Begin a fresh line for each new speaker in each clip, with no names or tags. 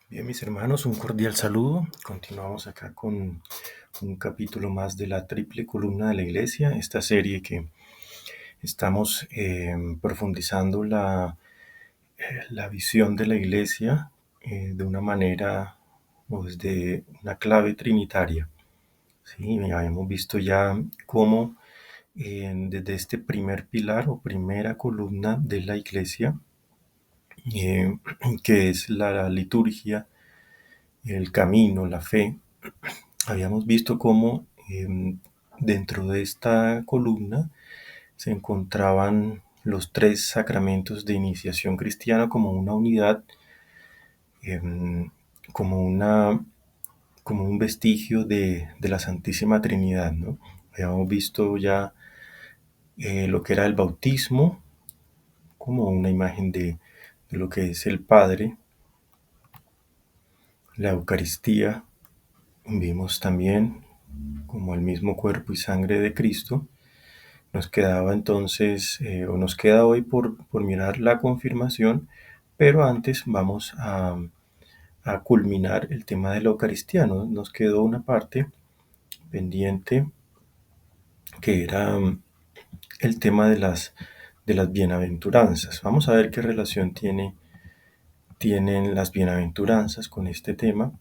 Bien, mis hermanos, un cordial saludo. Continuamos acá con un capítulo más de la triple columna de la iglesia, esta serie que estamos profundizando la visión de la iglesia de una manera o desde una clave trinitaria. Sí, hemos visto ya cómo desde este primer pilar o primera columna de la iglesia, eh, que es la liturgia, el camino, la fe, habíamos visto cómo dentro de esta columna se encontraban los tres sacramentos de iniciación cristiana como una unidad, em, como, como un vestigio de la Santísima Trinidad, ¿no? Habíamos visto ya lo que era el bautismo como una imagen de lo que es el Padre, la Eucaristía. Vimos también como el mismo cuerpo y sangre de Cristo. Nos quedaba entonces, o nos queda hoy por mirar la confirmación, pero antes vamos a culminar el tema de la Eucaristía, ¿no? Nos quedó una parte pendiente que era el tema de las bienaventuranzas. Vamos a ver qué relación tienen las bienaventuranzas con este tema.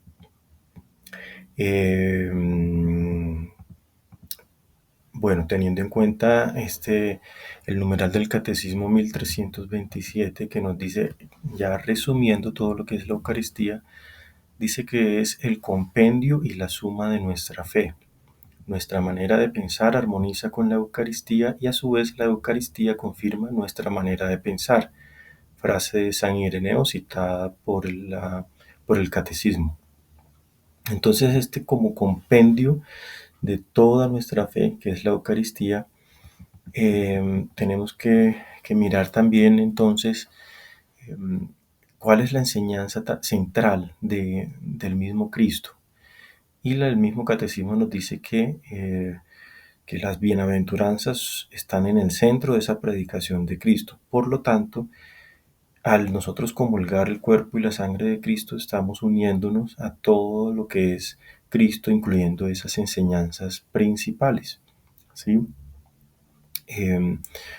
Bueno, teniendo en cuenta el numeral del Catecismo 1327, que nos dice, ya resumiendo todo lo que es la Eucaristía, dice que es el compendio y la suma de nuestra fe. Nuestra manera de pensar armoniza con la Eucaristía y a su vez la Eucaristía confirma nuestra manera de pensar. Frase de San Ireneo citada por el Catecismo. Entonces como compendio de toda nuestra fe, que es la Eucaristía, tenemos que mirar también entonces cuál es la enseñanza central del mismo Cristo. Y el mismo Catecismo nos dice que las bienaventuranzas están en el centro de esa predicación de Cristo. Por lo tanto, al nosotros comulgar el cuerpo y la sangre de Cristo, estamos uniéndonos a todo lo que es Cristo, incluyendo esas enseñanzas principales, ¿sí?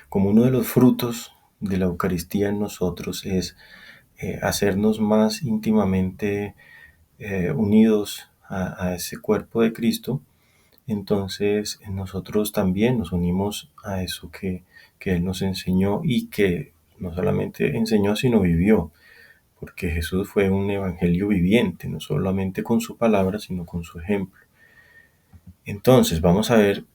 Como uno de los frutos de la Eucaristía en nosotros es hacernos más íntimamente unidos a ese cuerpo de Cristo. Entonces nosotros también nos unimos a eso que Él nos enseñó y que no solamente enseñó, sino vivió, porque Jesús fue un evangelio viviente, no solamente con su palabra, sino con su ejemplo. Entonces vamos a ver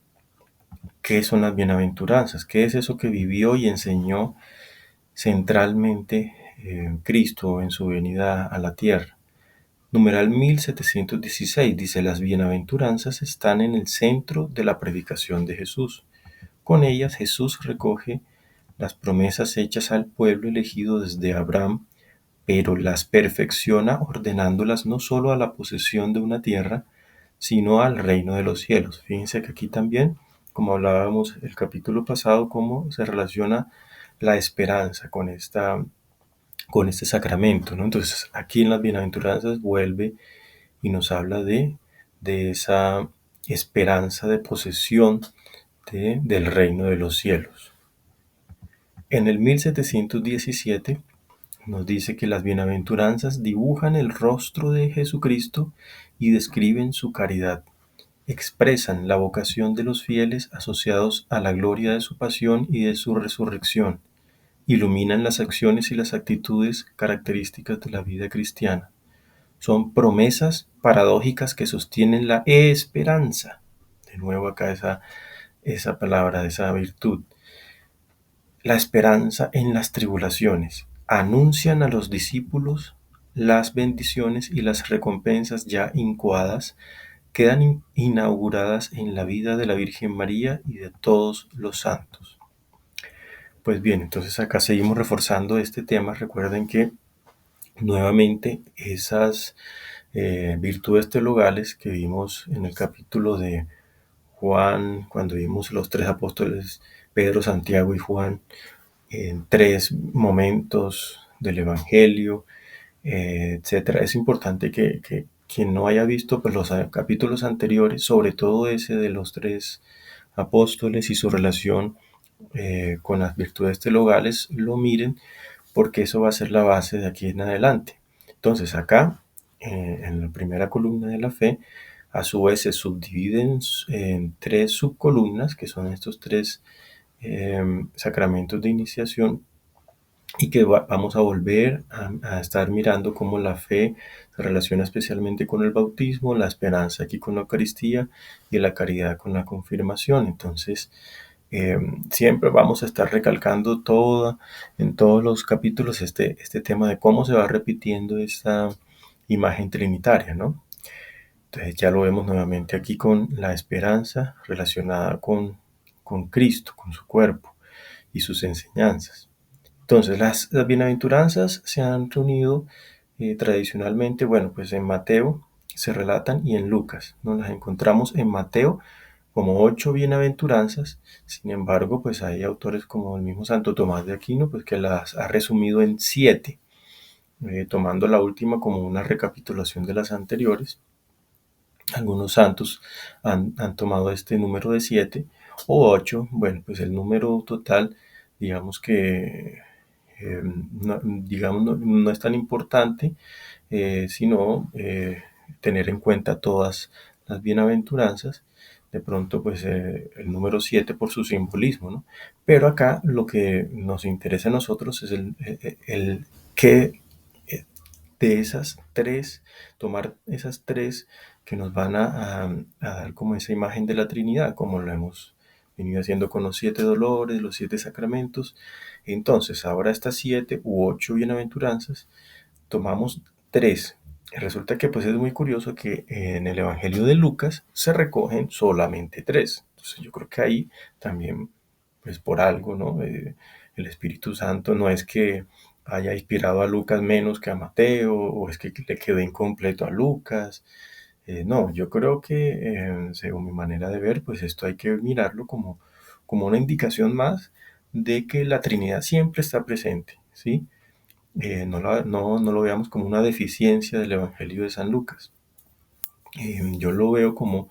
qué son las bienaventuranzas, qué es eso que vivió y enseñó centralmente Cristo en su venida a la tierra. Numeral 1716 dice: las bienaventuranzas están en el centro de la predicación de Jesús. Con ellas Jesús recoge las promesas hechas al pueblo elegido desde Abraham, pero las perfecciona ordenándolas no solo a la posesión de una tierra, sino al reino de los cielos. Fíjense que aquí también, como hablábamos el capítulo pasado, cómo se relaciona la esperanza con este sacramento, ¿no? Entonces, aquí en las bienaventuranzas vuelve y nos habla de esa esperanza de posesión del reino de los cielos. En el 1717 nos dice que las bienaventuranzas dibujan el rostro de Jesucristo y describen su caridad. Expresan la vocación de los fieles asociados a la gloria de su pasión y de su resurrección. Iluminan las acciones y las actitudes características de la vida cristiana. Son promesas paradójicas que sostienen la esperanza. De nuevo acá esa palabra, esa virtud. La esperanza en las tribulaciones. Anuncian a los discípulos las bendiciones y las recompensas ya incoadas quedan inauguradas en la vida de la Virgen María y de todos los santos. Pues bien, entonces acá seguimos reforzando este tema. Recuerden que nuevamente esas virtudes teologales que vimos en el capítulo de Juan, cuando vimos los tres apóstoles, Pedro, Santiago y Juan, en tres momentos del Evangelio, etcétera. Es importante que quien no haya visto pues, los capítulos anteriores, sobre todo ese de los tres apóstoles y su relación con las virtudes teologales, lo miren, porque eso va a ser la base de aquí en adelante. Entonces acá, en la primera columna de la fe, a su vez se subdividen en tres subcolumnas, que son estos tres sacramentos de iniciación, y que vamos a volver a estar mirando cómo la fe se relaciona especialmente con el bautismo, la esperanza aquí con la Eucaristía y la caridad con la confirmación. Entonces, siempre vamos a estar recalcando en todos los capítulos este tema de cómo se va repitiendo esta imagen trinitaria, ¿no? Entonces ya lo vemos nuevamente aquí con la esperanza relacionada con Cristo, con su cuerpo y sus enseñanzas. Entonces, las bienaventuranzas se han reunido tradicionalmente, bueno, pues en Mateo se relatan y en Lucas. Nos las encontramos en Mateo como 8 bienaventuranzas. Sin embargo, pues hay autores como el mismo Santo Tomás de Aquino, pues que las ha resumido en 7, tomando la última como una recapitulación de las anteriores. Algunos santos han tomado este número de 7 o 8. Bueno, pues el número total, digamos que no es tan importante, sino tener en cuenta todas las bienaventuranzas. De pronto, pues el número 7 por su simbolismo, ¿no? Pero acá lo que nos interesa a nosotros es el que de esas tres, tomar esas tres que nos van a dar como esa imagen de la Trinidad, como lo hemos venido haciendo con los 7 dolores, los 7 sacramentos. Entonces, ahora estas 7 u 8 bienaventuranzas, tomamos 3. Resulta que pues es muy curioso que en el Evangelio de Lucas se recogen solamente 3. Entonces yo creo que ahí también, pues por algo, ¿no? El Espíritu Santo no es que haya inspirado a Lucas menos que a Mateo, o es que le quedó incompleto a Lucas. No, yo creo que según mi manera de ver, pues esto hay que mirarlo como una indicación más de que la Trinidad siempre está presente, ¿sí? No lo veamos como una deficiencia del Evangelio de San Lucas. Yo lo veo como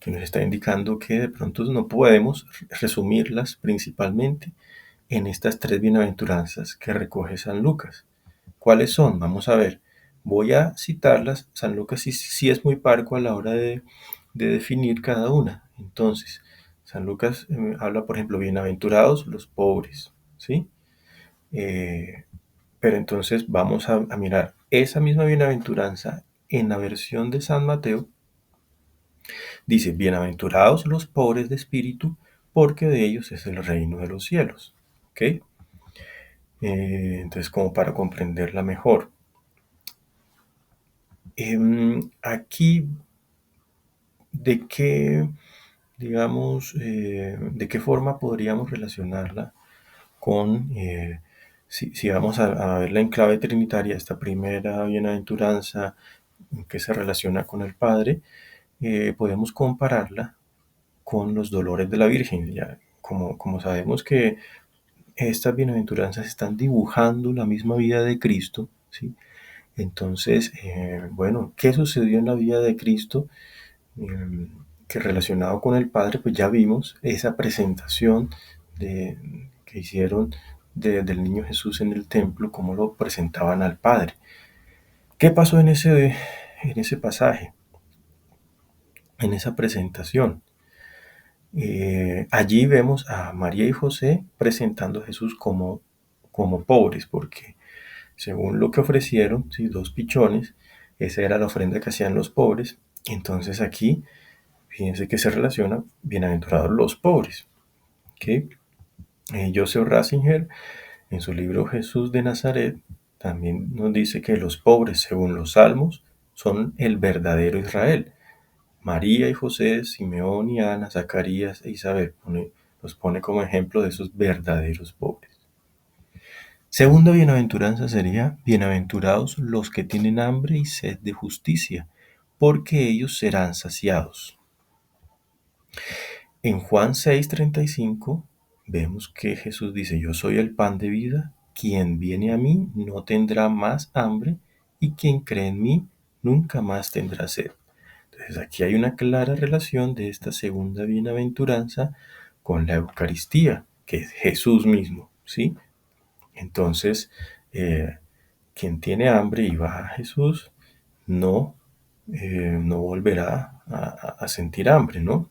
que nos está indicando que de pronto no podemos resumirlas principalmente en estas tres bienaventuranzas que recoge San Lucas. ¿Cuáles son? Vamos a ver. Voy a citarlas. San Lucas sí es muy parco a la hora de definir cada una. Entonces, San Lucas habla, por ejemplo, bienaventurados los pobres, ¿sí? Pero entonces vamos a mirar esa misma bienaventuranza en la versión de San Mateo. Dice, bienaventurados los pobres de espíritu, porque de ellos es el reino de los cielos. ¿Ok? Entonces, como para comprenderla mejor. Aquí, ¿de qué, digamos, de qué forma podríamos relacionarla con, si vamos a verla en clave trinitaria, esta primera bienaventuranza que se relaciona con el Padre, podemos compararla con los dolores de la Virgen. Ya, como sabemos que estas bienaventuranzas están dibujando la misma vida de Cristo, ¿sí? Entonces, bueno, ¿qué sucedió en la vida de Cristo? Que relacionado con el Padre, pues ya vimos esa presentación que hicieron del niño Jesús en el templo, cómo lo presentaban al Padre. ¿Qué pasó en ese pasaje, en esa presentación? Allí vemos a María y José presentando a Jesús como pobres, porque según lo que ofrecieron, ¿sí? 2 pichones, esa era la ofrenda que hacían los pobres. Entonces aquí, fíjense que se relaciona, bienaventurados los pobres. ¿Okay? Joseph Ratzinger, en su libro Jesús de Nazaret, también nos dice que los pobres, según los salmos, son el verdadero Israel. María y José, Simeón y Ana, Zacarías e Isabel. Los pone como ejemplo de esos verdaderos pobres. Segunda bienaventuranza sería, bienaventurados los que tienen hambre y sed de justicia, porque ellos serán saciados. En Juan 6:35 vemos que Jesús dice, yo soy el pan de vida, quien viene a mí no tendrá más hambre y quien cree en mí nunca más tendrá sed. Entonces aquí hay una clara relación de esta segunda bienaventuranza con la Eucaristía, que es Jesús mismo, ¿sí? Entonces, quien tiene hambre y va a Jesús no, no volverá a sentir hambre, ¿no?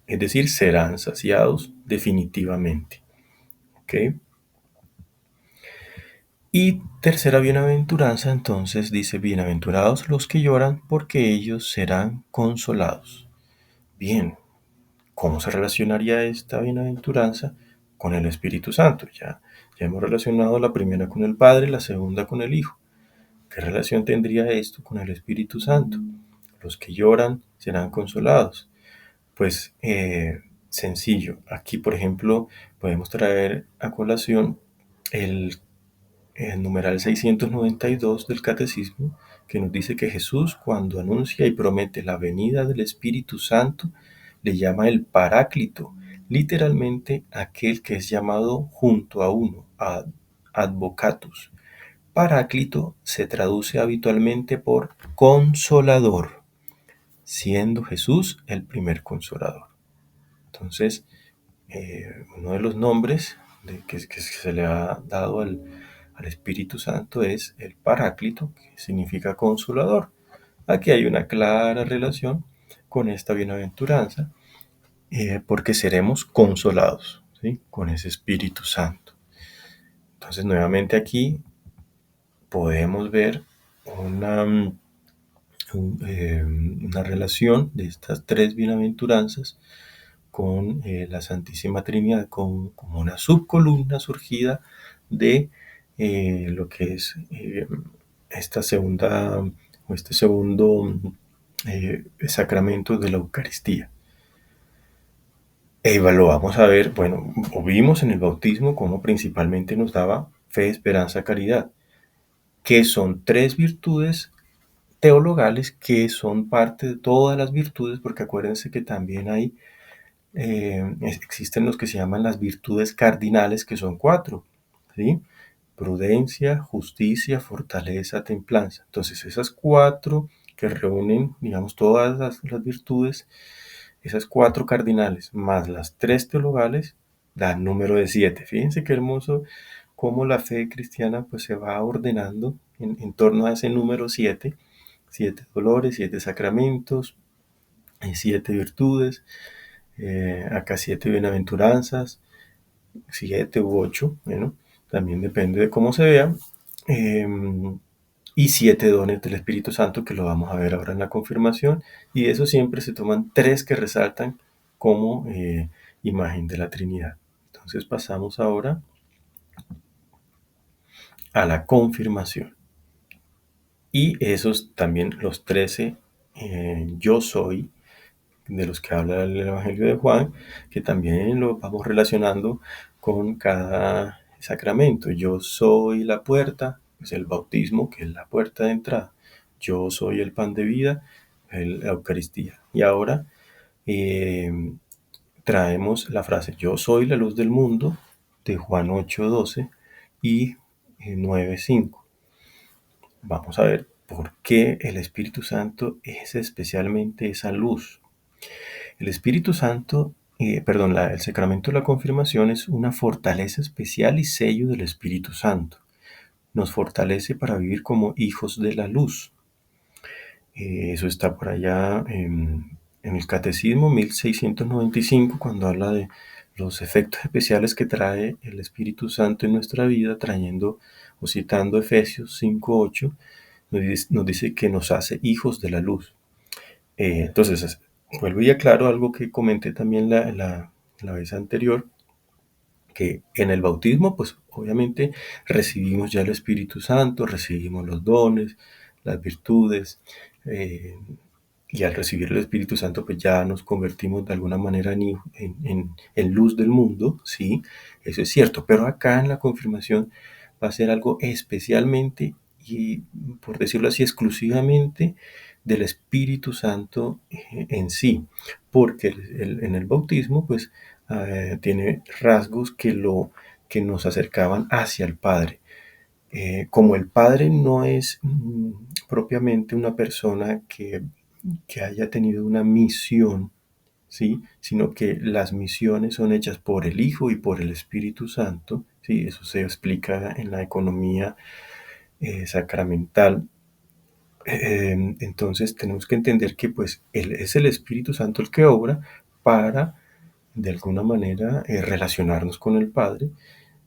Es decir, serán saciados definitivamente. ¿Ok? Y tercera bienaventuranza, entonces dice, bienaventurados los que lloran, porque ellos serán consolados. Bien, ¿cómo se relacionaría esta bienaventuranza con el Espíritu Santo? Ya hemos relacionado la primera con el Padre, la segunda con el Hijo. ¿Qué relación tendría esto con el Espíritu Santo? Los que lloran serán consolados. Pues sencillo. Aquí, por ejemplo, podemos traer a colación el, el numeral 692 del Catecismo, que nos dice que Jesús, cuando anuncia y promete la venida del Espíritu Santo, le llama el Paráclito, literalmente aquel que es llamado junto a uno, advocatus. Paráclito se traduce habitualmente por consolador, siendo Jesús el primer consolador. Entonces, uno de los nombres que se le ha dado al Espíritu Santo es el Paráclito, que significa consolador. Aquí hay una clara relación con esta bienaventuranza, porque seremos consolados, ¿sí? Con ese Espíritu Santo. Entonces, nuevamente aquí podemos ver una una relación de estas tres bienaventuranzas con la Santísima Trinidad como una subcolumna surgida de lo que es esta segunda o este segundo sacramento de la Eucaristía. Lo vamos a ver, bueno, o vimos en el bautismo cómo principalmente nos daba fe, esperanza, caridad, que son tres virtudes teologales que son parte de todas las virtudes, porque acuérdense que también hay, existen los que se llaman las virtudes cardinales, que son cuatro, ¿sí? Prudencia, justicia, fortaleza, templanza. Entonces esas cuatro que reúnen, digamos, todas las virtudes, esas cuatro cardinales, más las tres teologales, dan número de 7. Fíjense qué hermoso cómo la fe cristiana pues se va ordenando en torno a ese número 7. 7 dolores, 7 sacramentos, 7 virtudes, acá 7 bienaventuranzas, 7 u 8, bueno, también depende de cómo se vea, eh, y 7 dones del Espíritu Santo, que lo vamos a ver ahora en la confirmación, y de eso siempre se toman 3 que resaltan como imagen de la Trinidad. Entonces pasamos ahora a la confirmación. Y esos también los 13 yo soy, de los que habla el Evangelio de Juan, que también lo vamos relacionando con cada sacramento. Yo soy la puerta, es el bautismo, que es la puerta de entrada. Yo soy el pan de vida, la Eucaristía. Y ahora traemos la frase, yo soy la luz del mundo, de Juan 8:12 y 9:5. Vamos a ver por qué el Espíritu Santo es especialmente esa luz. El Espíritu Santo, el sacramento de la confirmación es una fortaleza especial y sello del Espíritu Santo. Nos fortalece para vivir como hijos de la luz. Eso está por allá en el Catecismo 1695, cuando habla de los efectos especiales que trae el Espíritu Santo en nuestra vida, trayendo o citando Efesios 5:8, nos dice que nos hace hijos de la luz. Entonces, vuelvo y aclaro algo que comenté también la vez anterior, que en el bautismo, pues obviamente recibimos ya el Espíritu Santo, recibimos los dones, las virtudes, y al recibir el Espíritu Santo, pues ya nos convertimos de alguna manera en luz del mundo, ¿sí? Eso es cierto, pero acá en la confirmación va a ser algo especialmente y, por decirlo así, exclusivamente del Espíritu Santo en sí, porque en el bautismo, pues, tiene rasgos que nos acercaban hacia el Padre. Como el Padre no es propiamente una persona que haya tenido una misión, ¿sí? Sino que las misiones son hechas por el Hijo y por el Espíritu Santo, ¿sí? Eso se explica en la economía sacramental. Entonces tenemos que entender que pues es el Espíritu Santo el que obra para de alguna manera relacionarnos con el Padre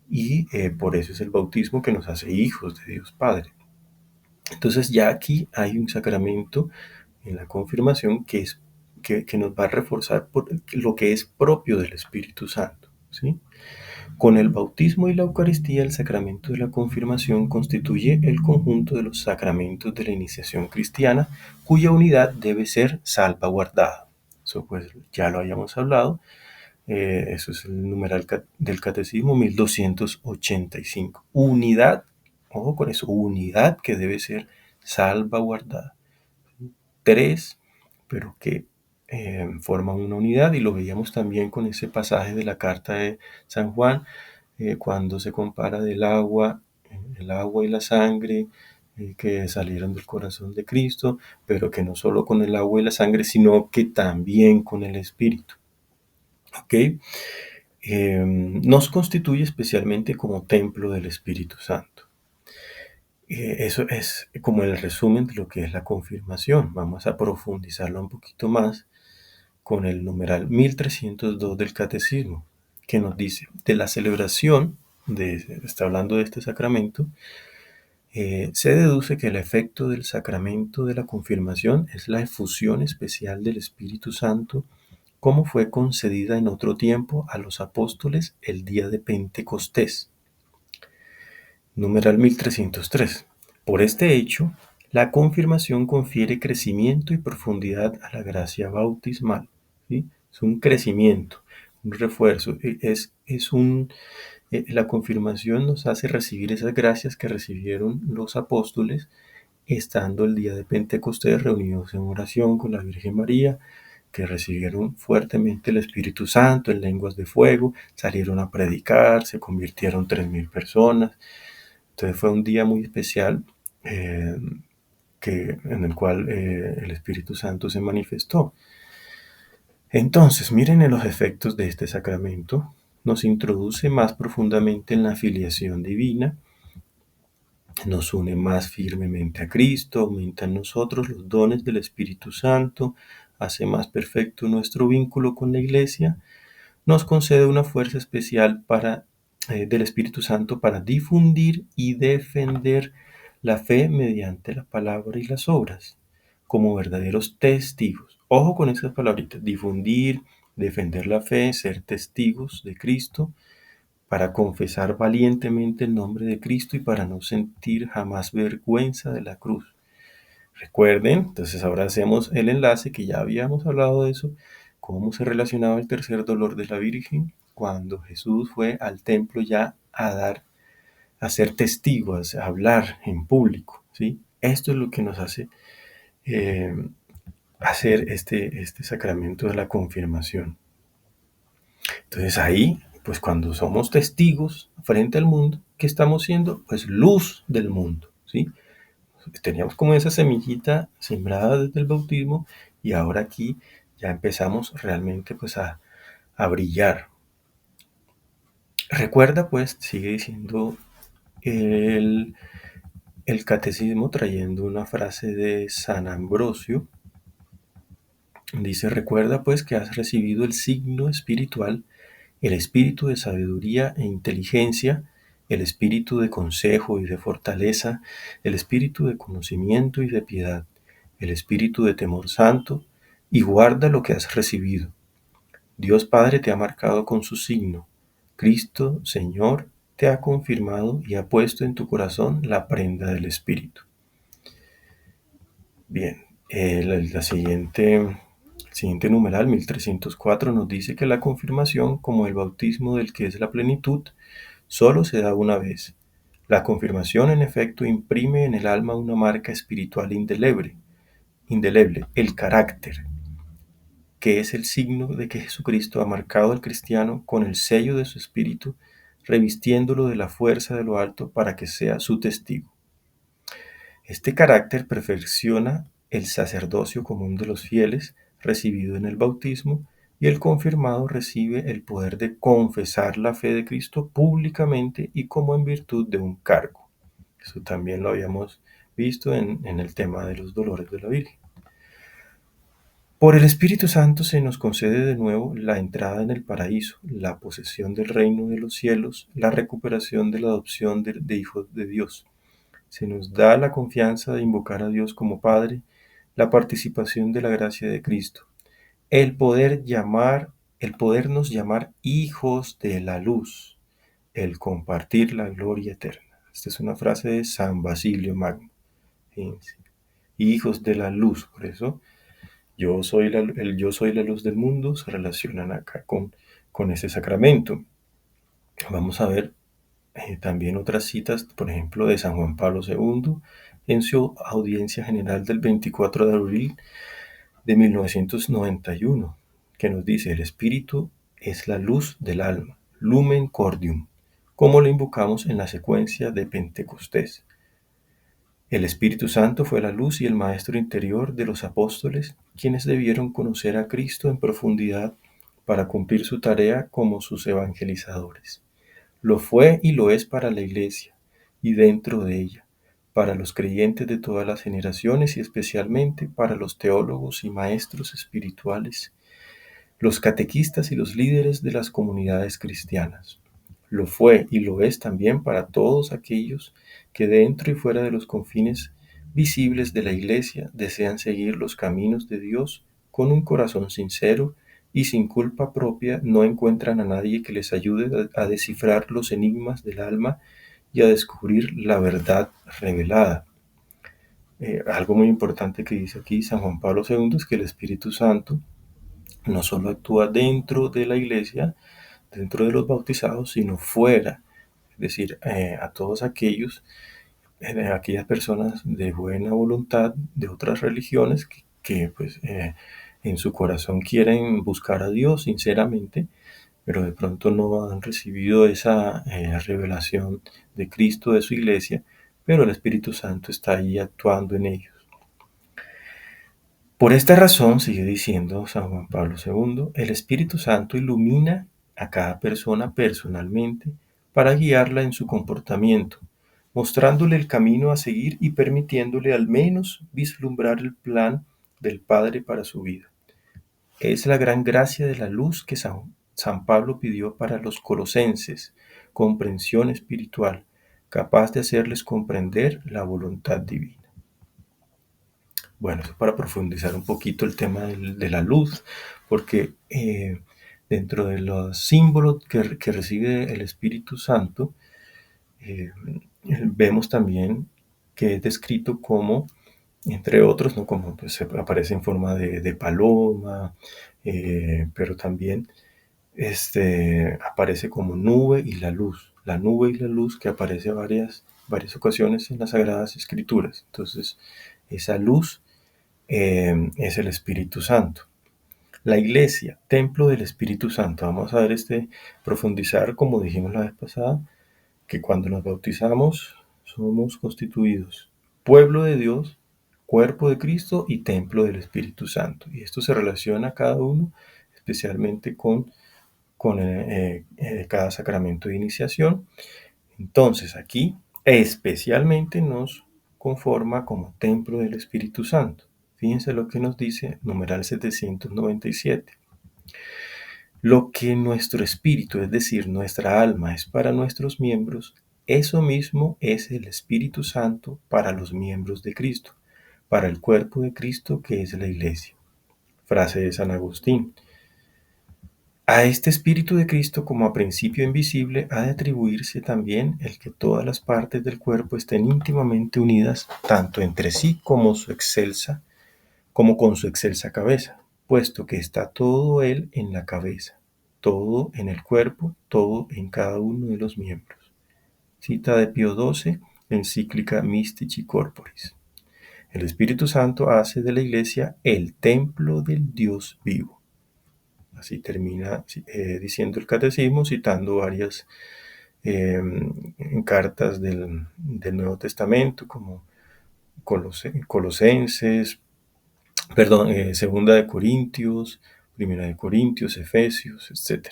y por eso es el bautismo que nos hace hijos de Dios Padre. Entonces ya aquí hay un sacramento en la confirmación que nos va a reforzar por lo que es propio del Espíritu Santo, ¿sí? Con el bautismo y la Eucaristía, el sacramento de la confirmación constituye el conjunto de los sacramentos de la iniciación cristiana, cuya unidad debe ser salvaguardada. Eso pues ya lo habíamos hablado. Eso es el numeral del catecismo 1285. Unidad, ojo con eso, unidad que debe ser salvaguardada. Tres, pero que forman una unidad, y lo veíamos también con ese pasaje de la carta de San Juan, cuando se compara el agua y la sangre que salieron del corazón de Cristo, pero que no solo con el agua y la sangre, sino que también con el Espíritu. ¿Ok? Nos constituye especialmente como templo del Espíritu Santo. Eso es como el resumen de lo que es la confirmación. Vamos a profundizarlo un poquito más con el numeral 1302 del Catecismo, que nos dice, de la celebración, está hablando de este sacramento, se deduce que el efecto del sacramento de la confirmación es la efusión especial del Espíritu Santo, como fue concedida en otro tiempo a los apóstoles el día de Pentecostés. Numeral 1303. Por este hecho, la confirmación confiere crecimiento y profundidad a la gracia bautismal, ¿sí? Es un crecimiento, un refuerzo. La confirmación nos hace recibir esas gracias que recibieron los apóstoles estando el día de Pentecostés reunidos en oración con la Virgen María, que recibieron fuertemente el Espíritu Santo en lenguas de fuego, salieron a predicar, se convirtieron 3.000 personas. Entonces fue un día muy especial eh, en el cual el Espíritu Santo se manifestó. Entonces, miren los efectos de este sacramento. Nos introduce más profundamente en la filiación divina, nos une más firmemente a Cristo, aumenta en nosotros los dones del Espíritu Santo, hace más perfecto nuestro vínculo con la Iglesia, nos concede una fuerza especial del Espíritu Santo para difundir y defender la fe mediante la palabra y las obras, como verdaderos testigos. Ojo con esas palabritas: difundir, defender la fe, ser testigos de Cristo, para confesar valientemente el nombre de Cristo y para no sentir jamás vergüenza de la cruz. Recuerden, entonces ahora hacemos el enlace que ya habíamos hablado de eso, cómo se relacionaba el tercer dolor de la Virgen cuando Jesús fue al templo ya a ser testigo, a hablar en público, ¿sí? Esto es lo que nos hace eh, hacer este sacramento de la confirmación. Entonces ahí, pues cuando somos testigos frente al mundo, ¿qué estamos siendo? Pues luz del mundo, ¿sí? Teníamos como esa semillita sembrada desde el bautismo y ahora aquí ya empezamos realmente pues a brillar. Recuerda pues, sigue diciendo el, el catecismo trayendo una frase de San Ambrosio. Dice, recuerda pues que has recibido el signo espiritual, el espíritu de sabiduría e inteligencia, el espíritu de consejo y de fortaleza, el espíritu de conocimiento y de piedad, el espíritu de temor santo, y guarda lo que has recibido. Dios Padre te ha marcado con su signo. Cristo, Señor, te ha confirmado y ha puesto en tu corazón la prenda del espíritu. Bien, El siguiente numeral, 1304, nos dice que la confirmación, como el bautismo del que es la plenitud, solo se da una vez. La confirmación, en efecto, imprime en el alma una marca espiritual indeleble, el carácter, que es el signo de que Jesucristo ha marcado al cristiano con el sello de su espíritu, revistiéndolo de la fuerza de lo alto para que sea su testigo. Este carácter perfecciona el sacerdocio común de los fieles, recibido en el bautismo, y el confirmado recibe el poder de confesar la fe de Cristo públicamente y como en virtud de un cargo. Eso también lo habíamos visto en el tema de los dolores de la Virgen. Por el Espíritu Santo se nos concede de nuevo la entrada en el paraíso, la posesión del reino de los cielos, la recuperación de la adopción de hijos de Dios. Se nos da la confianza de invocar a Dios como Padre, la participación de la gracia de Cristo, el podernos llamar hijos de la luz, el compartir la gloria eterna. Esta es una frase de San Basilio Magno. Fíjense. Hijos de la luz, por eso yo soy la luz del mundo, se relacionan acá con ese sacramento. Vamos a ver también otras citas, por ejemplo, de San Juan Pablo II, en su audiencia general del 24 de abril de 1991, que nos dice: el Espíritu es la luz del alma, lumen cordium, como lo invocamos en la secuencia de Pentecostés. El Espíritu Santo fue la luz y el maestro interior de los apóstoles, quienes debieron conocer a Cristo en profundidad para cumplir su tarea como sus evangelizadores. Lo fue y lo es para la Iglesia y dentro de ella, para los creyentes de todas las generaciones y especialmente para los teólogos y maestros espirituales, los catequistas y los líderes de las comunidades cristianas. Lo fue y lo es también para todos aquellos que dentro y fuera de los confines visibles de la Iglesia desean seguir los caminos de Dios con un corazón sincero y sin culpa propia. No encuentran a nadie que les ayude a descifrar los enigmas del alma y a descubrir la verdad revelada. Algo muy importante que dice aquí San Juan Pablo II es que el Espíritu Santo no solo actúa dentro de la Iglesia, dentro de los bautizados, sino fuera, es decir, a todos aquellas personas de buena voluntad de otras religiones pues, en su corazón quieren buscar a Dios sinceramente, pero de pronto no han recibido esa revelación de Cristo, de su iglesia, pero el Espíritu Santo está ahí actuando en ellos. Por esta razón, sigue diciendo San Juan Pablo II, el Espíritu Santo ilumina a cada persona personalmente para guiarla en su comportamiento, mostrándole el camino a seguir y permitiéndole al menos vislumbrar el plan del Padre para su vida. Es la gran gracia de la luz que San Pablo pidió para los colosenses, comprensión espiritual, capaz de hacerles comprender la voluntad divina. Bueno, eso para profundizar un poquito el tema de la luz, porque dentro de los símbolos que recibe el Espíritu Santo, eh, vemos también que es descrito como, entre otros, ¿no? Como pues, aparece en forma de paloma, pero también aparece como nube y la luz. La nube y la luz que aparece varias ocasiones en las Sagradas Escrituras. Entonces, esa luz es el Espíritu Santo. La iglesia, templo del Espíritu Santo. Vamos a ver profundizar, como dijimos la vez pasada, que cuando nos bautizamos somos constituidos pueblo de Dios, cuerpo de Cristo y templo del Espíritu Santo. Y esto se relaciona cada uno, especialmente con cada sacramento de iniciación. Entonces aquí especialmente nos conforma como templo del Espíritu Santo. Fíjense lo que nos dice numeral 797. Lo que nuestro espíritu, es decir, nuestra alma, es para nuestros miembros, eso mismo es el Espíritu Santo para los miembros de Cristo, para el cuerpo de Cristo que es la Iglesia. Frase de San Agustín. A este Espíritu de Cristo, como a principio invisible, ha de atribuirse también el que todas las partes del cuerpo estén íntimamente unidas, tanto entre sí como su excelsa como con su excelsa cabeza, puesto que está todo él en la cabeza, todo en el cuerpo, todo en cada uno de los miembros. Cita de Pío XII, encíclica Mystici Corporis. El Espíritu Santo hace de la Iglesia el templo del Dios vivo. Así termina diciendo el catecismo, citando varias cartas del Nuevo Testamento, como Colosenses, perdón, Segunda de Corintios, Primera de Corintios, Efesios, etc.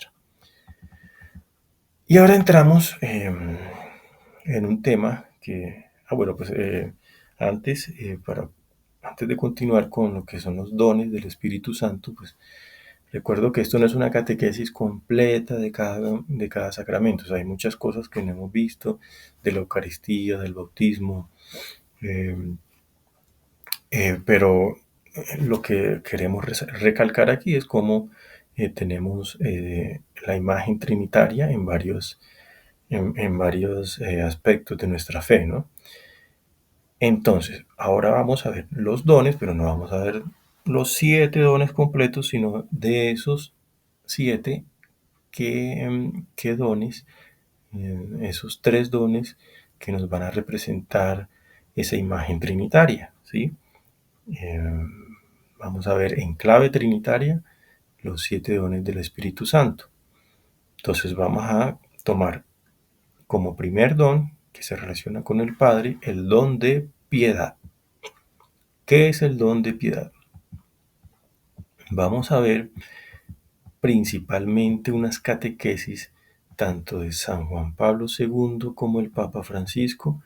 Y ahora entramos en un tema que, bueno, pues antes de continuar con lo que son los dones del Espíritu Santo, pues recuerdo que esto no es una catequesis completa de cada sacramento. O sea, hay muchas cosas que no hemos visto de la Eucaristía, del bautismo, eh, pero lo que queremos recalcar aquí es cómo tenemos la imagen trinitaria en varios aspectos de nuestra fe, ¿no? Entonces, ahora vamos a ver los dones, pero no vamos a ver los 7 dones completos, sino de esos 7, qué dones, esos 3 dones que nos van a representar esa imagen trinitaria, ¿sí? Eh, Vamos a ver en clave trinitaria los 7 dones del Espíritu Santo. Entonces vamos a tomar como primer don, que se relaciona con el Padre, el don de piedad. ¿Qué es el don de piedad? Vamos a ver principalmente unas catequesis tanto de San Juan Pablo II como el Papa Francisco,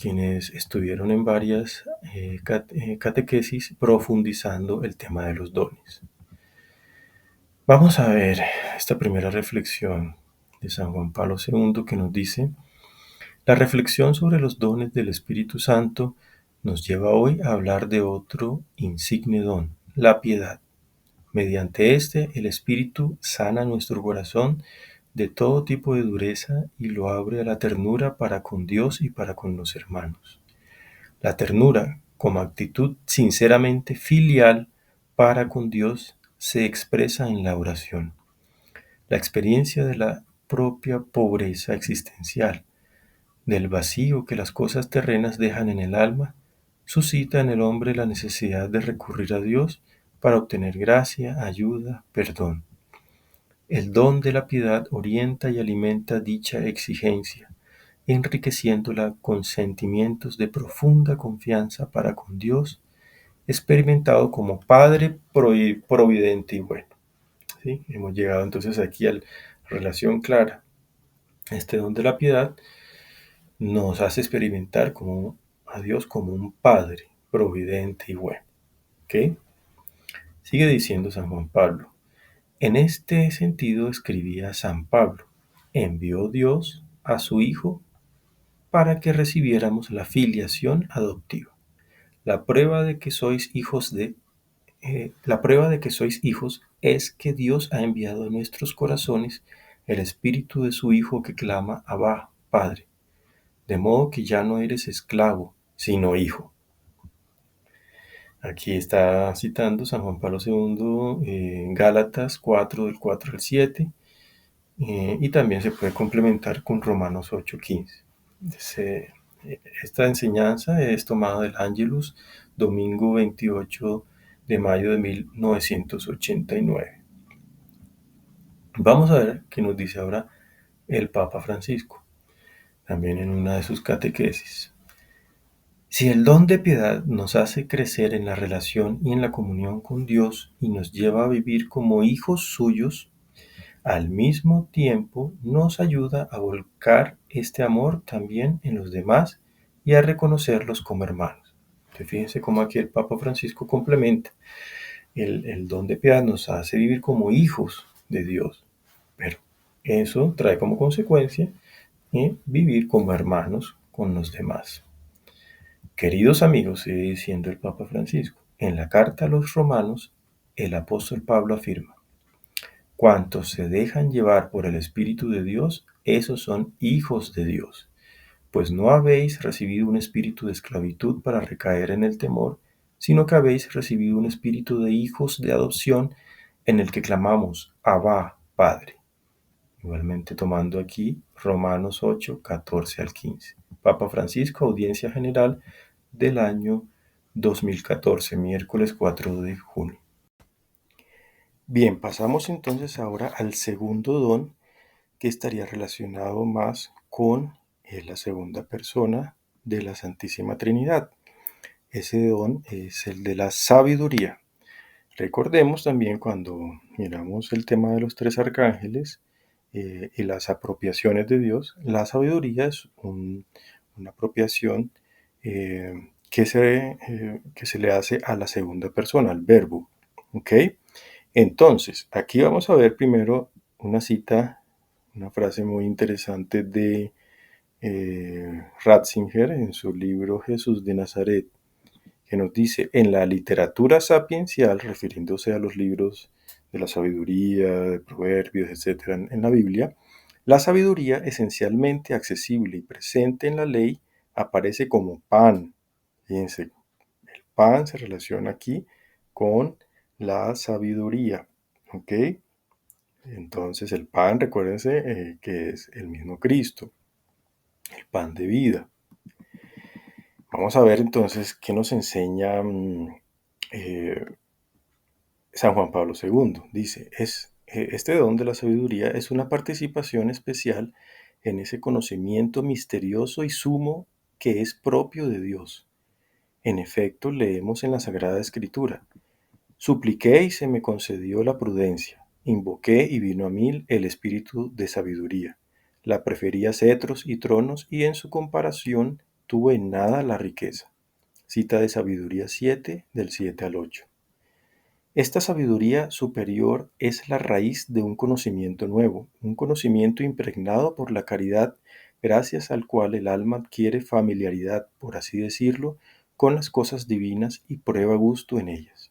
quienes estuvieron en varias catequesis profundizando el tema de los dones. Vamos a ver esta primera reflexión de San Juan Pablo II que nos dice: la reflexión sobre los dones del Espíritu Santo nos lleva hoy a hablar de otro insigne don, la piedad. Mediante este, el Espíritu sana nuestro corazón de todo tipo de dureza y lo abre a la ternura para con Dios y para con los hermanos. La ternura, como actitud sinceramente filial para con Dios, se expresa en la oración. La experiencia de la propia pobreza existencial, del vacío que las cosas terrenas dejan en el alma, suscita en el hombre la necesidad de recurrir a Dios para obtener gracia, ayuda, perdón. El don de la piedad orienta y alimenta dicha exigencia, enriqueciéndola con sentimientos de profunda confianza para con Dios, experimentado como Padre providente y bueno. ¿Sí? Hemos llegado entonces aquí a la relación clara. Este don de la piedad nos hace experimentar a Dios como un Padre providente y bueno. ¿Ok? Sigue diciendo San Juan Pablo. En este sentido escribía San Pablo: envió Dios a su Hijo para que recibiéramos la filiación adoptiva. La prueba de que sois hijos es que Dios ha enviado a nuestros corazones el espíritu de su Hijo que clama: Abba, Padre. De modo que ya no eres esclavo, sino hijo. Aquí está citando San Juan Pablo II, Gálatas 4, del 4 al 7, y también se puede complementar con Romanos 8:15. Esta enseñanza es tomada del Ángelus, domingo 28 de mayo de 1989. Vamos a ver qué nos dice ahora el Papa Francisco, también en una de sus catequesis. Si el don de piedad nos hace crecer en la relación y en la comunión con Dios y nos lleva a vivir como hijos suyos, al mismo tiempo nos ayuda a volcar este amor también en los demás y a reconocerlos como hermanos. Entonces, fíjense cómo aquí el Papa Francisco complementa. El don de piedad nos hace vivir como hijos de Dios, pero eso trae como consecuencia vivir como hermanos con los demás. Queridos amigos, sigue diciendo el Papa Francisco, en la carta a los romanos, el apóstol Pablo afirma: cuantos se dejan llevar por el Espíritu de Dios, esos son hijos de Dios, pues no habéis recibido un espíritu de esclavitud para recaer en el temor, sino que habéis recibido un espíritu de hijos de adopción en el que clamamos, Abba, Padre. Igualmente tomando aquí Romanos 8, 14 al 15. Papa Francisco, audiencia general del año 2014, miércoles 4 de junio. Bien, pasamos entonces ahora al segundo don, que estaría relacionado más con la segunda persona de la Santísima Trinidad. Ese don es el de la sabiduría. Recordemos también cuando miramos el tema de los tres arcángeles y las apropiaciones de Dios, la sabiduría es una apropiación que se le hace a la segunda persona, al verbo. ¿Ok? Entonces, aquí vamos a ver primero una cita, una frase muy interesante de Ratzinger en su libro Jesús de Nazaret, que nos dice, en la literatura sapiencial, refiriéndose a los libros de la sabiduría, de proverbios, etcétera, en la Biblia, la sabiduría esencialmente accesible y presente en la ley aparece como pan. Fíjense, el pan se relaciona aquí con la sabiduría. ¿Ok? Entonces el pan, recuérdense que es el mismo Cristo, el pan de vida. Vamos a ver entonces qué nos enseña eh, San Juan Pablo II. Dice, este don de la sabiduría es una participación especial en ese conocimiento misterioso y sumo que es propio de Dios. En efecto, leemos en la Sagrada Escritura, supliqué y se me concedió la prudencia, invoqué y vino a mí el espíritu de sabiduría. La preferí a cetros y tronos y en su comparación tuvo en nada la riqueza. Cita de Sabiduría 7, del 7 al 8. Esta sabiduría superior es la raíz de un conocimiento nuevo, un conocimiento impregnado por la caridad, gracias al cual el alma adquiere familiaridad, por así decirlo, con las cosas divinas y prueba gusto en ellas.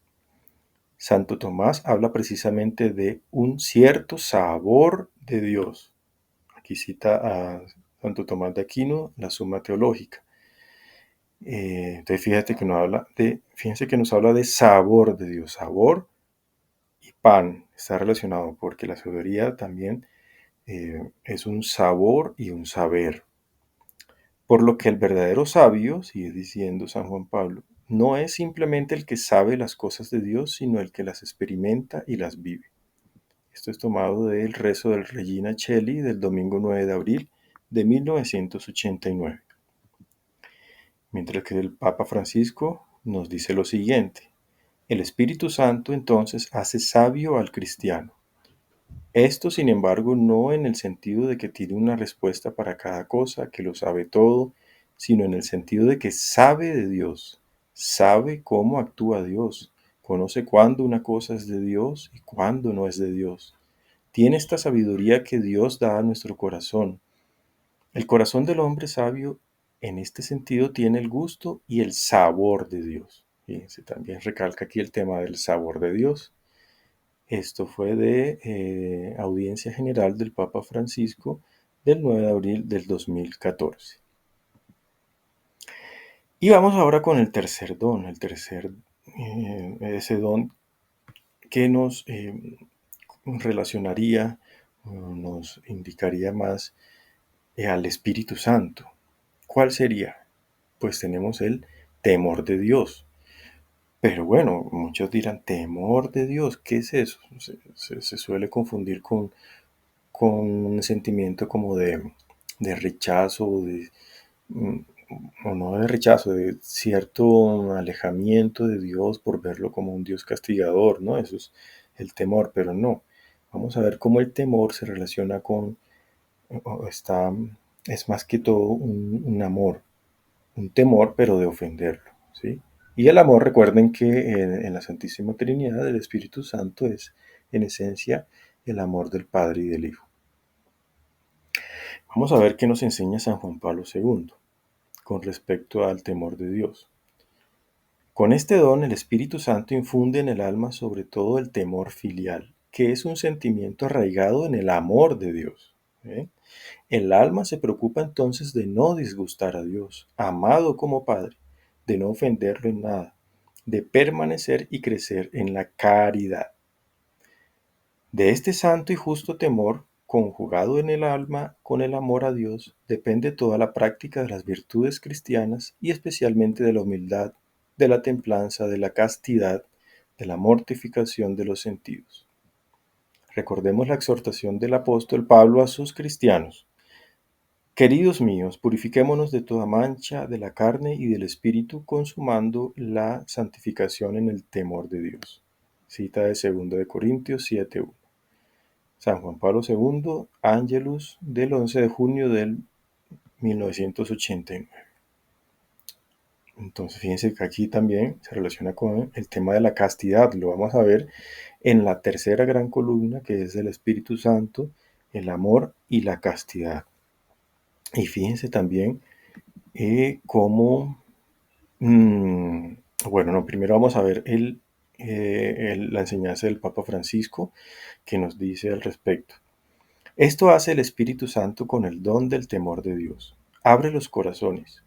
Santo Tomás habla precisamente de un cierto sabor de Dios. Aquí cita a Santo Tomás de Aquino, la Suma Teológica. Entonces fíjense que nos habla de sabor de Dios, sabor y pan está relacionado porque la sabiduría también es un sabor y un saber. Por lo que el verdadero sabio, sigue diciendo San Juan Pablo, no es simplemente el que sabe las cosas de Dios, sino el que las experimenta y las vive. Esto es tomado del rezo del Regina Coeli del domingo 9 de abril de 1989. Mientras que el Papa Francisco nos dice lo siguiente, el Espíritu Santo entonces hace sabio al cristiano. Esto, sin embargo, no en el sentido de que tiene una respuesta para cada cosa, que lo sabe todo, sino en el sentido de que sabe de Dios, sabe cómo actúa Dios, conoce cuándo una cosa es de Dios y cuándo no es de Dios. Tiene esta sabiduría que Dios da a nuestro corazón. El corazón del hombre sabio, en este sentido, tiene el gusto y el sabor de Dios. Fíjense, también recalca aquí el tema del sabor de Dios. Esto fue de audiencia general del Papa Francisco del 9 de abril del 2014. Y vamos ahora con el tercer don, ese don que nos relacionaría, nos indicaría más al Espíritu Santo. ¿Cuál sería? Pues tenemos el temor de Dios. Pero bueno, muchos dirán, temor de Dios, ¿qué es eso? Se suele confundir con un sentimiento como de rechazo, mm, o no de rechazo, de cierto alejamiento de Dios por verlo como un Dios castigador, ¿no? Eso es el temor, pero no. Vamos a ver cómo el temor se relaciona es más que todo un amor, un temor, pero de ofenderlo, ¿sí? Y el amor, recuerden que en la Santísima Trinidad el Espíritu Santo es, en esencia, el amor del Padre y del Hijo. Vamos a ver qué nos enseña San Juan Pablo II con respecto al temor de Dios. Con este don, el Espíritu Santo infunde en el alma sobre todo el temor filial, que es un sentimiento arraigado en el amor de Dios. ¿Eh? El alma se preocupa entonces de no disgustar a Dios, amado como Padre, de no ofenderlo en nada, de permanecer y crecer en la caridad. De este santo y justo temor, conjugado en el alma con el amor a Dios, depende toda la práctica de las virtudes cristianas y especialmente de la humildad, de la templanza, de la castidad, de la mortificación de los sentidos. Recordemos la exhortación del apóstol Pablo a sus cristianos. Queridos míos, purifiquémonos de toda mancha de la carne y del espíritu, consumando la santificación en el temor de Dios. Cita de 2 de Corintios 7:1. San Juan Pablo II, Angelus, del 11 de junio del 1989. Entonces, fíjense que aquí también se relaciona con el tema de la castidad. Lo vamos a ver en la tercera gran columna, que es el Espíritu Santo, el amor y la castidad. Y fíjense también cómo, bueno, no, primero vamos a ver la enseñanza del Papa Francisco, que nos dice al respecto. Esto hace el Espíritu Santo con el don del temor de Dios. Abre los corazones.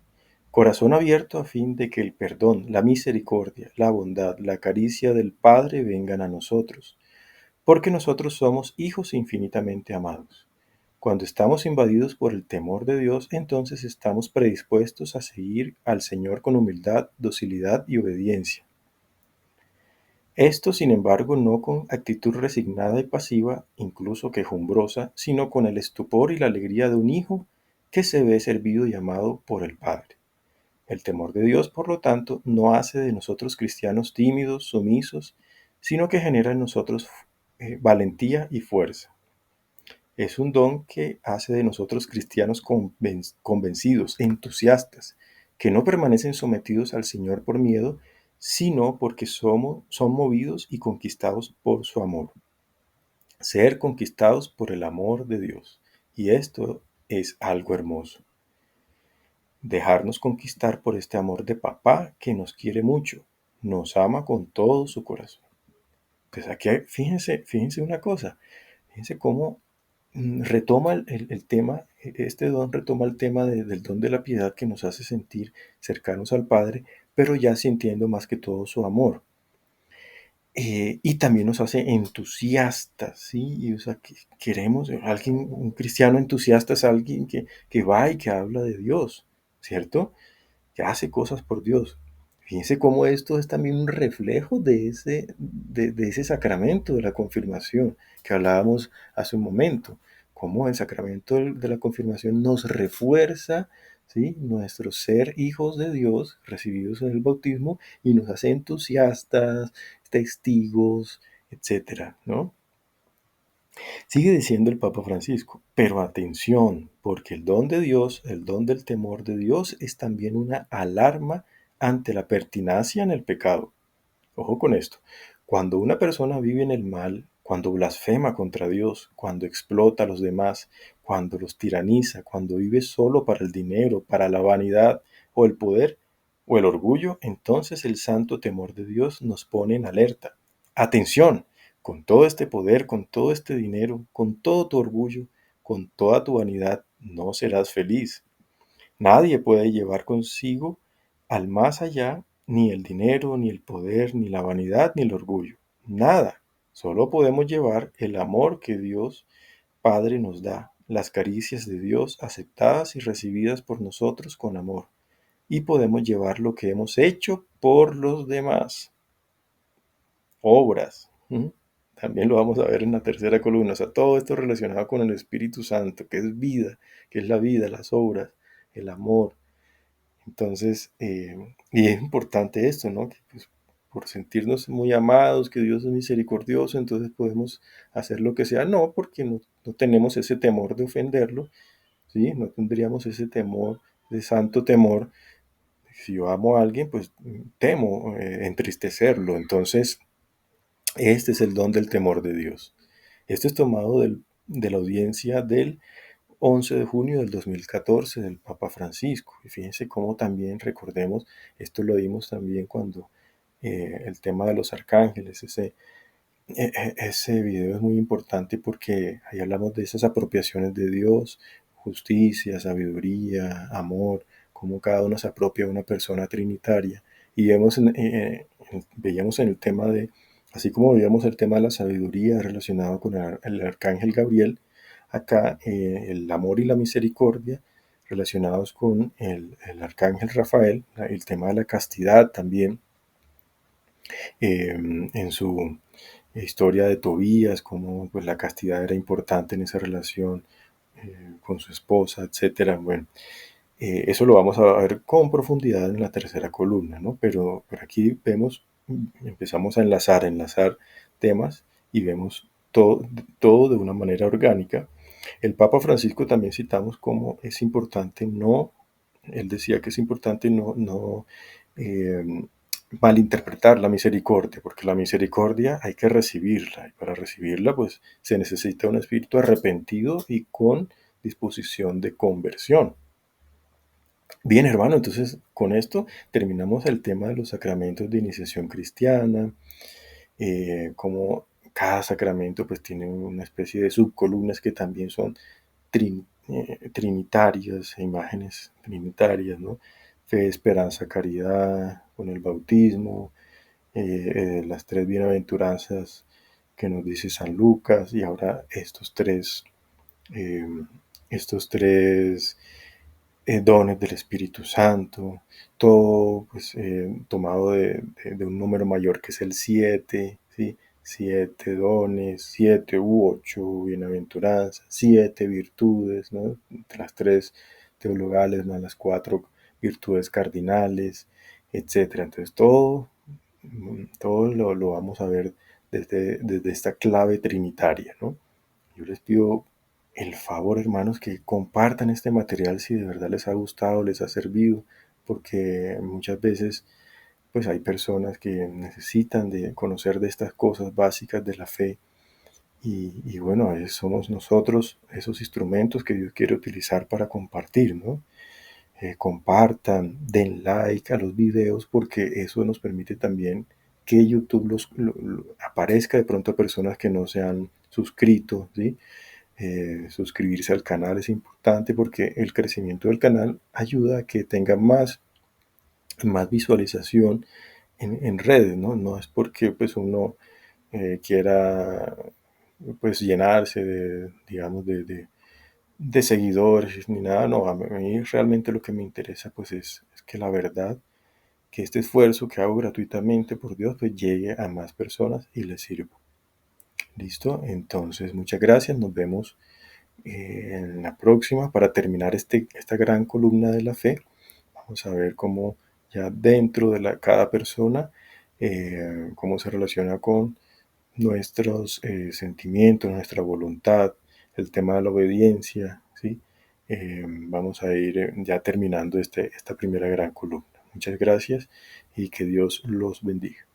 Corazón abierto a fin de que el perdón, la misericordia, la bondad, la caricia del Padre vengan a nosotros, porque nosotros somos hijos infinitamente amados. Cuando estamos invadidos por el temor de Dios, entonces estamos predispuestos a seguir al Señor con humildad, docilidad y obediencia. Esto, sin embargo, no con actitud resignada y pasiva, incluso quejumbrosa, sino con el estupor y la alegría de un hijo que se ve servido y amado por el Padre. El temor de Dios, por lo tanto, no hace de nosotros cristianos tímidos, sumisos, sino que genera en nosotros valentía y fuerza. Es un don que hace de nosotros cristianos convencidos, entusiastas, que no permanecen sometidos al Señor por miedo, sino porque son movidos y conquistados por su amor. Ser conquistados por el amor de Dios. Y esto es algo hermoso. Dejarnos conquistar por este amor de papá que nos quiere mucho, nos ama con todo su corazón. Pues aquí, fíjense una cosa, fíjense cómo retoma el tema, este don retoma el tema del don de la piedad que nos hace sentir cercanos al Padre, pero ya sintiendo más que todo su amor. Y también nos hace entusiastas, ¿sí? Y, o sea, que queremos, un cristiano entusiasta es alguien que va y que habla de Dios, ¿cierto? Que hace cosas por Dios. Fíjense cómo esto es también un reflejo de ese sacramento de la confirmación que hablábamos hace un momento. Cómo el sacramento de la confirmación nos refuerza, ¿sí?, nuestro ser hijos de Dios recibidos en el bautismo y nos hace entusiastas, testigos, etcétera, ¿no? Sigue diciendo el Papa Francisco, pero atención, porque el don de Dios, el don del temor de Dios, es también una alarma ante la pertinacia en el pecado. Ojo con esto. Cuando una persona vive en el mal, cuando blasfema contra Dios, cuando explota a los demás, cuando los tiraniza, cuando vive solo para el dinero, para la vanidad o el poder o el orgullo, entonces el santo temor de Dios nos pone en alerta. Atención, con todo este poder, con todo este dinero, con todo tu orgullo, con toda tu vanidad, no serás feliz. Nadie puede llevar consigo al más allá ni el dinero, ni el poder, ni la vanidad, ni el orgullo. Nada. Solo podemos llevar el amor que Dios Padre nos da, las caricias de Dios aceptadas y recibidas por nosotros con amor. Y podemos llevar lo que hemos hecho por los demás. Obras. También lo vamos a ver en la tercera columna. O sea, todo esto relacionado con el Espíritu Santo, que es vida, que es la vida, las obras, el amor. Entonces, y es importante esto, ¿no? Que, pues, por sentirnos muy amados, que Dios es misericordioso, entonces podemos hacer lo que sea. No, porque no tenemos ese temor de ofenderlo, ¿sí? No tendríamos ese temor, de santo temor. Si yo amo a alguien, pues temo entristecerlo. Entonces, este es el don del temor de Dios. Esto es tomado de la audiencia del 11 de junio del 2014 del Papa Francisco. Y fíjense cómo también recordemos, esto lo vimos también cuando el tema de los arcángeles, ese video es muy importante porque ahí hablamos de esas apropiaciones de Dios, justicia, sabiduría, amor, cómo cada uno se apropia de una persona trinitaria. Y vemos veíamos en el tema de, así como veíamos el tema de la sabiduría relacionado con el arcángel Gabriel, acá el amor y la misericordia relacionados con el arcángel Rafael, el tema de la castidad también, en su historia de Tobías, cómo pues, la castidad era importante en esa relación con su esposa, etcétera. Bueno, eso lo vamos a ver con profundidad en la tercera columna, ¿no? Pero aquí vemos, empezamos a enlazar temas y vemos todo de una manera orgánica. El Papa Francisco también citamos cómo es importante no, él decía que es importante no eh, malinterpretar la misericordia, porque la misericordia hay que recibirla, y para recibirla pues se necesita un espíritu arrepentido y con disposición de conversión. Bien, hermano, entonces con esto terminamos el tema de los sacramentos de iniciación cristiana, como cada sacramento pues tiene una especie de subcolumnas que también son trinitarias, imágenes trinitarias, ¿no? Fe, esperanza, caridad, con el bautismo, las tres bienaventuranzas que nos dice San Lucas, y ahora eh, estos tres dones del Espíritu Santo, todo pues, tomado de un número mayor que es el 7, ¿sí? 7 dones, 7 u 8 bienaventuranzas, 7 virtudes, ¿no? Las tres teologales más las 4 virtudes cardinales, etcétera. Entonces todo lo vamos a ver desde esta clave trinitaria, ¿no? Yo les pido el favor, hermanos, que compartan este material si de verdad les ha gustado, les ha servido, porque muchas veces pues hay personas que necesitan de conocer de estas cosas básicas de la fe y bueno, somos nosotros esos instrumentos que Dios quiere utilizar para compartir, ¿no? Compartan, den like a los videos porque eso nos permite también que YouTube aparezca de pronto a personas que no se han suscrito, ¿sí? Suscribirse al canal es importante porque el crecimiento del canal ayuda a que tenga más visualización en redes, ¿no? No es porque pues uno quiera pues llenarse de, digamos, de seguidores ni nada, no, a mí realmente lo que me interesa pues es que la verdad, que este esfuerzo que hago gratuitamente por Dios pues llegue a más personas y les sirva. ¿Listo? Entonces, muchas gracias, nos vemos en la próxima para terminar esta gran columna de la fe. Vamos a ver cómo ya dentro de cada persona, cómo se relaciona con nuestros sentimientos, nuestra voluntad, el tema de la obediencia, ¿sí? Vamos a ir ya terminando esta primera gran columna. Muchas gracias y que Dios los bendiga.